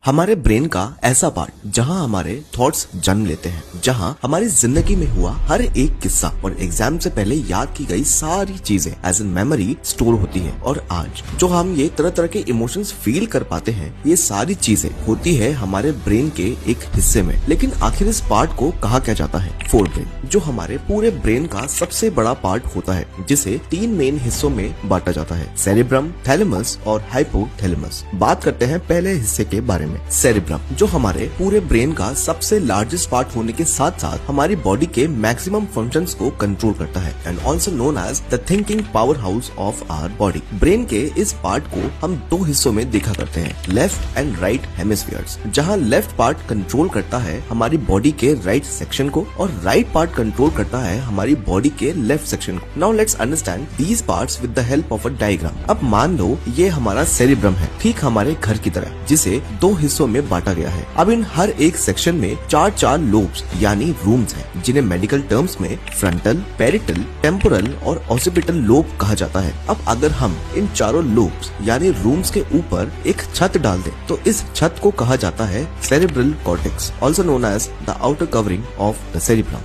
हमारे ब्रेन का ऐसा पार्ट जहां हमारे थॉट्स जन्म लेते हैं, जहां हमारी जिंदगी में हुआ हर एक किस्सा और एग्जाम से पहले याद की गई सारी चीजें एज एन मेमोरी स्टोर होती है। और आज जो हम ये तरह तरह के इमोशंस फील कर पाते हैं, ये सारी चीजें होती है हमारे ब्रेन के एक हिस्से में। लेकिन आखिर इस पार्ट को कहा क्या जाता है? फोर ब्रेन, जो हमारे पूरे ब्रेन का सबसे बड़ा पार्ट होता है, जिसे 3 मेन हिस्सों में बांटा जाता है, सेरेब्रम, थैलेमस और हाइपोथैलेमस। बात करते हैं पहले हिस्से के बारे में। सेरेब्रम, जो हमारे पूरे ब्रेन का सबसे लार्जेस्ट पार्ट होने के साथ साथ हमारी बॉडी के मैक्सिमम फंक्शंस को कंट्रोल करता है and also known as the thinking power house of our body. Brain के इस पार्ट को हम 2 हिस्सों में देखा करते हैं, लेफ्ट एंड राइट हेमिस्फीयर्स, जहां लेफ्ट पार्ट कंट्रोल करता है हमारी बॉडी के राइट सेक्शन को और राइट पार्ट कंट्रोल करता है हमारी बॉडी के लेफ्ट सेक्शन को। Now let's understand these parts with the help of a diagram. अब मान लो ये हमारा सेरेब्रम है, ठीक हमारे घर की तरह, जिसे 2 हिस्सों में बांटा गया है। अब इन हर एक सेक्शन में 4 लोब्स यानी रूम्स हैं, जिन्हें मेडिकल टर्म्स में फ्रंटल, पेरिटल, टेम्पोरल और ऑसिपिटल लोब कहा जाता है। अब अगर हम इन 4 लोब्स यानी रूम्स के ऊपर एक छत डाल दें, तो इस छत को कहा जाता है cerebral cortex, also known as the outer covering of the cerebrum.